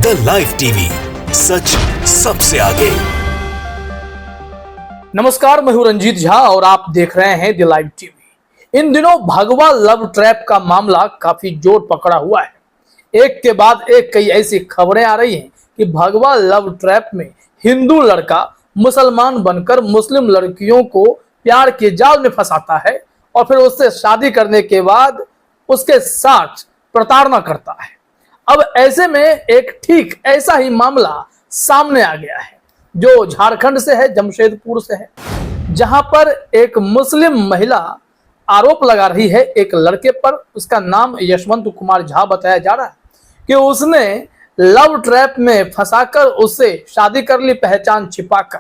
The live TV, सच सबसे आगे। नमस्कार, मैं हूं रंजीत झा और आप देख रहे हैं द लाइव टीवी। इन दिनों भगवा लव ट्रैप का मामला काफी जोर पकड़ा हुआ है। एक के बाद एक कई ऐसी खबरें आ रही हैं कि भगवा लव ट्रैप में हिंदू लड़का मुसलमान बनकर मुस्लिम लड़कियों को प्यार के जाल में फंसाता है और फिर उससे शादी करने के बाद उसके साथ प्रताड़ना करता है। अब ऐसे में एक ठीक ऐसा ही मामला सामने आ गया है जो झारखंड से है, जमशेदपुर से है, जहां पर एक मुस्लिम महिला आरोप लगा रही है एक लड़के पर। उसका नाम यशवंत कुमार झा बताया जा रहा है कि उसने लव ट्रैप में फंसाकर उससे शादी कर ली, पहचान छिपाकर।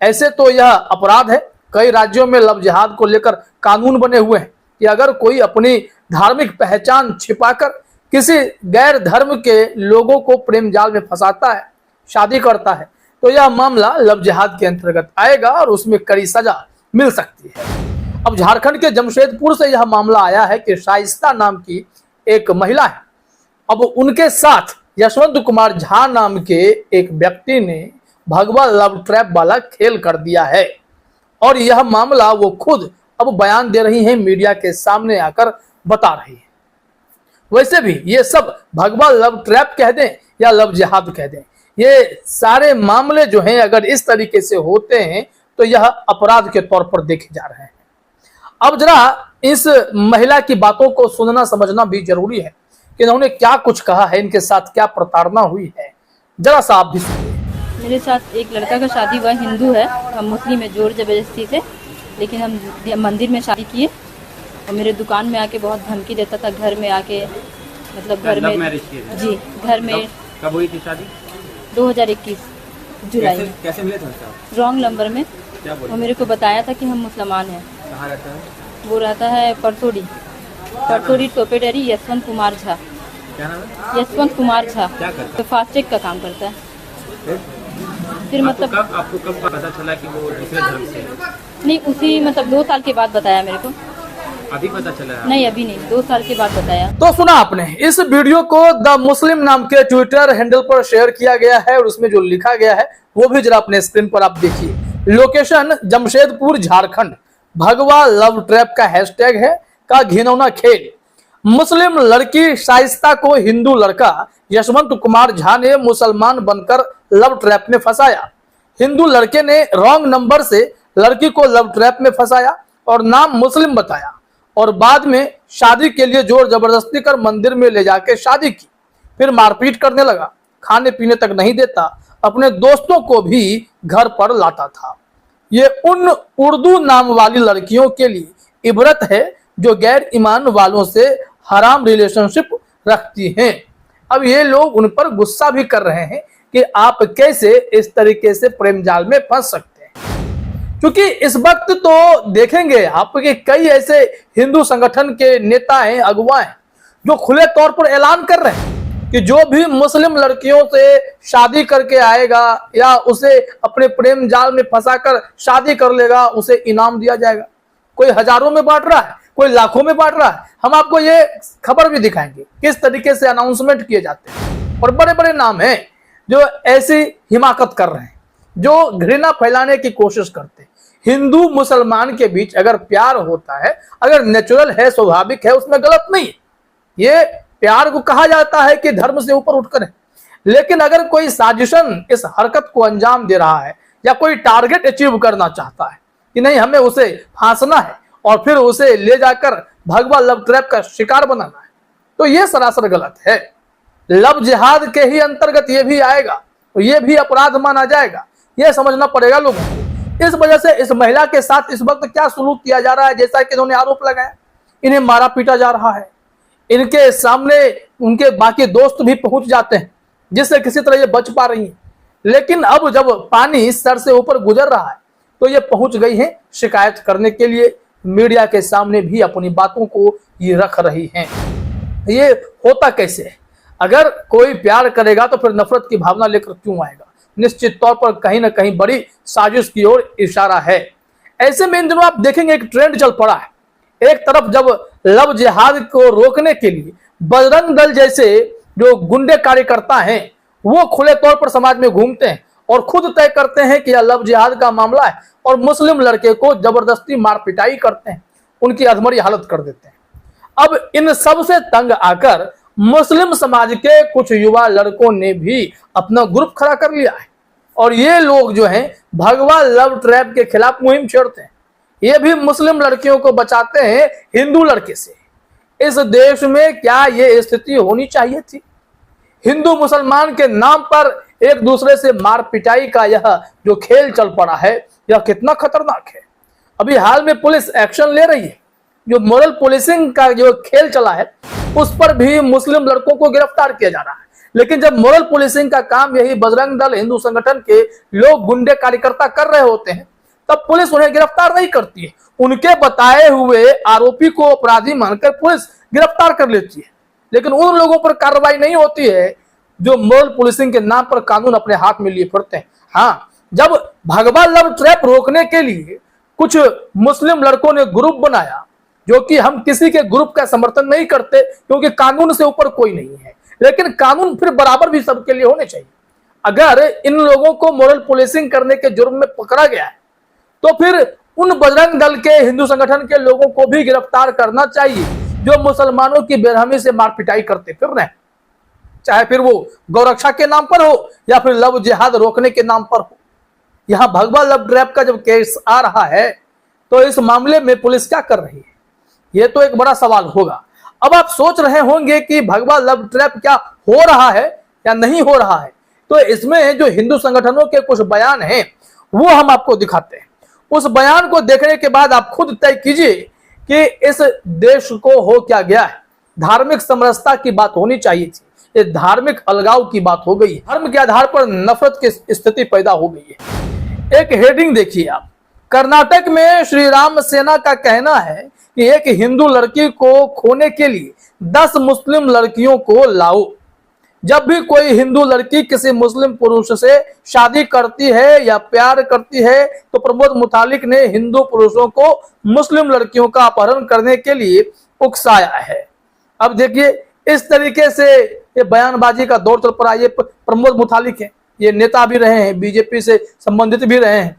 ऐसे तो यह अपराध है। कई राज्यों में लव जिहाद को लेकर कानून बने हुए हैं कि अगर कोई अपनी धार्मिक पहचान छिपाकर किसी गैर धर्म के लोगों को प्रेम जाल में फंसाता है, शादी करता है, तो यह मामला लव जिहाद के अंतर्गत आएगा और उसमें कड़ी सजा मिल सकती है। अब झारखंड के जमशेदपुर से यह मामला आया है कि शाइस्ता नाम की एक महिला है। अब उनके साथ यशवंत कुमार झा नाम के एक व्यक्ति ने भगवा लव ट्रैप वाला खेल कर दिया है और यह मामला वो खुद अब बयान दे रही हैं, मीडिया के सामने आकर बता रही है। वैसे भी ये सब भगवा लव ट्रैप कह दें या लव जिहाद कह दें, ये सारे मामले जो हैं अगर इस तरीके से होते हैं तो यह अपराध के तौर पर देखे जा रहे हैं। अब जरा इस महिला की बातों को सुनना समझना भी जरूरी है कि इन्होंने क्या कुछ कहा है, इनके साथ क्या प्रताड़ना हुई है, जरा सा आप भी सुनिए। मेरे साथ एक लड़का का शादी हुआ, हिंदू है, हम मुस्लिम है, जोर जबरदस्ती से, लेकिन हम मंदिर में शादी किए और मेरे दुकान में आके बहुत धमकी देता था। घर में आके मतलब घर में जी घर में। कब हुई थी शादी? 2021 जुलाई में। कैसे मिले थे? रॉन्ग नंबर में। क्या बोले? वो मेरे को बताया था कि हम मुसलमान हैं। कहाँ रहता है? वो रहता है परतोड़ी टोपेडरी। यशवंत कुमार झा। क्या नाम है? यशवंत कुमार झा। क्या करता है? तो फास्टैग का काम करता है। फिर मतलब आपको कब पता चला कि वो दूसरे धर्म से है? नहीं, उसी मतलब 2 साल के बाद बताया मेरे को। अभी पता चला है? नहीं, अभी नहीं, 2 साल के बाद बताया। तो सुना आपने, इस वीडियो को द मुस्लिम नाम के ट्विटर हैंडल पर शेयर किया गया है और उसमें जो लिखा गया है वो भी जरा अपने स्क्रीन पर आप देखिए। लोकेशन जमशेदपुर झारखंड। भगवा लव ट्रैप का हैशटैग है का घिनौना खेल। मुस्लिम लड़की शाइस्ता को हिंदू लड़का यशवंत कुमार झा ने मुसलमान बनकर लव ट्रैप में फंसाया। हिंदू लड़के ने रॉन्ग नंबर से लड़की को लव ट्रैप में फंसाया और नाम मुस्लिम बताया और बाद में शादी के लिए जोर जबरदस्ती कर मंदिर में ले जाके शादी की। फिर मारपीट करने लगा, खाने पीने तक नहीं देता, अपने दोस्तों को भी घर पर लाता था। ये उन उर्दू नाम वाली लड़कियों के लिए इबरत है जो गैर ईमान वालों से हराम रिलेशनशिप रखती हैं। अब ये लोग उन पर गुस्सा भी कर रहे हैं कि आप कैसे इस तरीके से प्रेम जाल में फंस सकते हैं, क्योंकि इस वक्त तो देखेंगे आप कि कई ऐसे हिंदू संगठन के नेता हैं, अगुवा हैं, जो खुले तौर पर ऐलान कर रहे हैं कि जो भी मुस्लिम लड़कियों से शादी करके आएगा या उसे अपने प्रेम जाल में फंसाकर शादी कर लेगा, उसे इनाम दिया जाएगा। कोई हजारों में बांट रहा है, कोई लाखों में बांट रहा है। हम आपको ये खबर भी दिखाएंगे किस तरीके से अनाउंसमेंट किए जाते हैं। और बड़े बड़े नाम हैं जो ऐसी हिमाकत कर रहे हैं, जो घृणा फैलाने की कोशिश करते हैं। हिंदू मुसलमान के बीच अगर प्यार होता है, अगर नेचुरल है, स्वाभाविक है, उसमें गलत नहीं है। ये प्यार को कहा जाता है कि धर्म से ऊपर उठकर है। लेकिन अगर कोई साजिशन इस हरकत को अंजाम दे रहा है या कोई टारगेट अचीव करना चाहता है कि नहीं हमें उसे फांसना है और फिर उसे ले जाकर भगवा लव ट्रैप का शिकार बनाना है, तो यह सरासर गलत है। लव जिहाद के ही अंतर्गत ये भी आएगा, तो ये भी अपराध माना जाएगा। यह समझना पड़ेगा लोगों को। इस वजह से इस महिला के साथ इस वक्त क्या सलूक किया जा रहा है, जैसा कि इन्होंने आरोप लगाया, इन्हें मारा पीटा जा रहा है। इनके सामने उनके बाकी दोस्त भी पहुंच जाते हैं जिससे किसी तरह ये बच पा रही हैं। लेकिन अब जब पानी सर से ऊपर गुजर रहा है तो ये पहुंच गई हैं शिकायत करने के लिए। मीडिया के सामने भी अपनी बातों को ये रख रही हैं। ये होता कैसे है? अगर कोई प्यार करेगा तो फिर नफरत की भावना लेकर क्यों आएगा? निश्चित तौर पर कहीं ना कहीं बड़ी साजिश की ओर इशारा है। ऐसे में इन दिनों आप देखेंगे एक ट्रेंड चल पड़ा है। एक तरफ जब लव जिहाद को रोकने के लिए बजरंग दल जैसे जो गुंडे कार्यकर्ता हैं वो खुले तौर पर समाज में घूमते हैं और खुद तय करते हैं कि यह लव जिहाद का मामला है और मुस्लिम लड़के को जबरदस्ती मार पिटाई करते हैं, उनकी अधमरी हालत कर देते हैं। अब इन सब से तंग आकर मुस्लिम समाज के कुछ युवा लड़कों ने भी अपना ग्रुप खड़ा कर लिया है और ये लोग जो हैं भगवा लव ट्रैप के खिलाफ मुहिम छेड़ते हैं। ये भी मुस्लिम लड़कियों को बचाते हैं हिंदू लड़के से। इस देश में क्या ये स्थिति होनी चाहिए थी? हिंदू मुसलमान के नाम पर एक दूसरे से मार पिटाई का यह जो खेल चल पड़ा है, यह कितना खतरनाक है। अभी हाल में पुलिस एक्शन ले रही है। जो मोरल पुलिसिंग का जो खेल चला है उस पर भी मुस्लिम लड़कों को गिरफ्तार किया जा रहा है। लेकिन जब मोरल पुलिसिंग का काम यही बजरंग दल हिंदू संगठन के लोग गुंडे कार्यकर्ता कर रहे होते हैं, तब पुलिस उन्हें गिरफ्तार नहीं करती है। उनके बताए हुए आरोपी को अपराधी मानकर पुलिस गिरफ्तार कर लेती है, लेकिन उन लोगों पर कार्रवाई नहीं होती है जो मोरल पुलिसिंग के नाम पर कानून अपने हाथ में लिए फिरते हैं। हाँ, जब भगवा लव ट्रैप रोकने के लिए कुछ मुस्लिम लड़कों ने ग्रुप बनाया, जो कि हम किसी के ग्रुप का समर्थन नहीं करते क्योंकि कानून से ऊपर कोई नहीं है, लेकिन कानून फिर बराबर भी सबके लिए होने चाहिए। अगर इन लोगों को मोरल पुलिसिंग करने के जुर्म में पकड़ा गया है तो फिर उन बजरंग दल के हिंदू संगठन के लोगों को भी गिरफ्तार करना चाहिए जो मुसलमानों की बेरहमी से मार पिटाई करते फिर रहे, चाहे फिर वो गौरक्षा के नाम पर हो या फिर लव जिहाद रोकने के नाम पर हो। यहां भगवा लव ट्रैप का जब केस आ रहा है तो इस मामले में पुलिस क्या कर रही है, यह तो एक बड़ा सवाल होगा। अब आप सोच रहे होंगे कि भगवा लव ट्रैप क्या हो रहा है या नहीं हो रहा है, तो इसमें जो हिंदू संगठनों के कुछ बयान हैं वो हम आपको दिखाते हैं। उस बयान को देखने के बाद आप खुद तय कीजिए कि इस देश को हो क्या गया है। धार्मिक समरसता की बात होनी चाहिए थी, ये धार्मिक अलगाव की बात हो गई है। धर्म के आधार पर नफरत की स्थिति पैदा हो गई है। एक हेडिंग देखिए आप, कर्नाटक में श्री राम सेना का कहना है कि एक हिंदू लड़की को खोने के लिए 10 मुस्लिम लड़कियों को लाओ। जब भी कोई हिंदू लड़की किसी मुस्लिम पुरुष से शादी करती है या प्यार करती है तो प्रमोद मुतालिक ने हिंदू पुरुषों को मुस्लिम लड़कियों का अपहरण करने के लिए उकसाया है। अब देखिए, इस तरीके से ये बयानबाजी का दौर चल पड़ा। ये प्रमोद मुतालिक है, ये नेता भी रहे हैं, बीजेपी से संबंधित भी रहे हैं।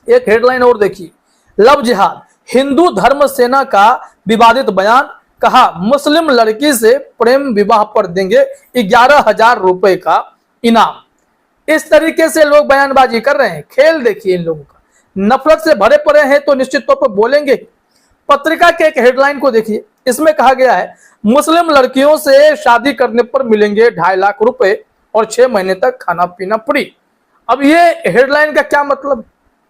एक हेडलाइन और देखिए, लव जिहाद, हिंदू धर्म सेना का विवादित बयान, कहा मुस्लिम लड़की से प्रेम विवाह पर देंगे 11,000 रुपए का इनाम। इस तरीके से लोग बयानबाजी कर रहे हैं। खेल देखिए इन लोगों का, नफरत से भरे पड़े हैं तो निश्चित तौर पर बोलेंगे। पत्रिका के एक हेडलाइन को देखिए, इसमें कहा गया है मुस्लिम लड़कियों से शादी करने पर मिलेंगे 2.5 लाख रुपए और 6 महीने तक खाना पीना फ्री। अब ये हेडलाइन का क्या मतलब?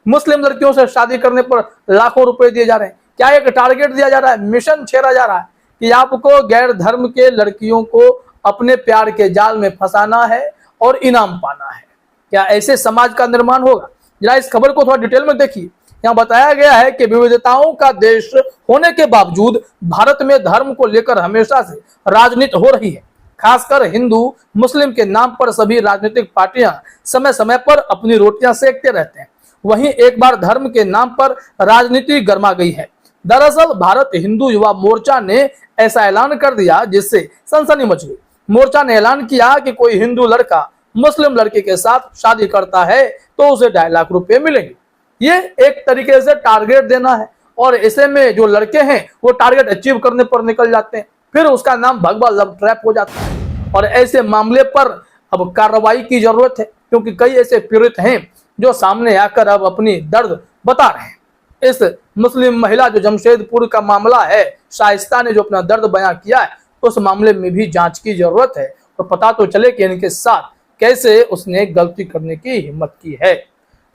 मुस्लिम लड़कियों से शादी करने पर लाखों रुपए दिए जा रहे हैं। क्या एक टारगेट दिया जा रहा है, मिशन छेड़ा जा रहा है कि आपको गैर धर्म के लड़कियों को अपने प्यार के जाल में फंसाना है और इनाम पाना है? क्या ऐसे समाज का निर्माण होगा? जरा इस खबर को थोड़ा डिटेल में देखिए। यहाँ बताया गया है कि विविधताओं का देश होने के बावजूद भारत में धर्म को लेकर हमेशा से राजनीति हो रही है। खासकर हिंदू मुस्लिम के नाम पर सभी राजनीतिक पार्टियां समय समय पर अपनी रोटियां सेकते रहते हैं। वहीं एक बार धर्म के नाम पर राजनीति गर्मा गई है। दरअसल भारत हिंदू युवा मोर्चा ने ऐसा ऐलान कर दिया जिससे सनसनी मच गई। मोर्चा ने ऐलान किया कि कोई हिंदू लड़का मुस्लिम लड़के के साथ शादी करता है तो उसे 2.5 लाख रुपए मिलेंगे। ये एक तरीके से टारगेट देना है और ऐसे में जो लड़के हैं वो टारगेट अचीव करने पर निकल जाते हैं, फिर उसका नाम भगवा लव ट्रैप हो जाता है। और ऐसे मामले पर अब कार्रवाई की जरूरत है क्योंकि कई ऐसे पीड़ित हैं जो सामने आकर अब अपनी दर्द बता रहे हैं। इस मुस्लिम महिला जो जमशेदपुर का मामला है, शाइस्ता ने जो अपना दर्द बयां किया है, उस मामले में भी जांच की जरूरत है और पता तो चले कि इनके साथ कैसे उसने गलती करने की हिम्मत की है।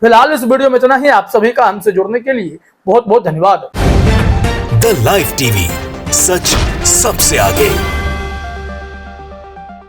फिलहाल इस वीडियो में इतना ही। आप सभी का हमसे जुड़ने के लिए बहुत बहुत धन्यवाद। द लाइव टीवी, सच सबसे आगे।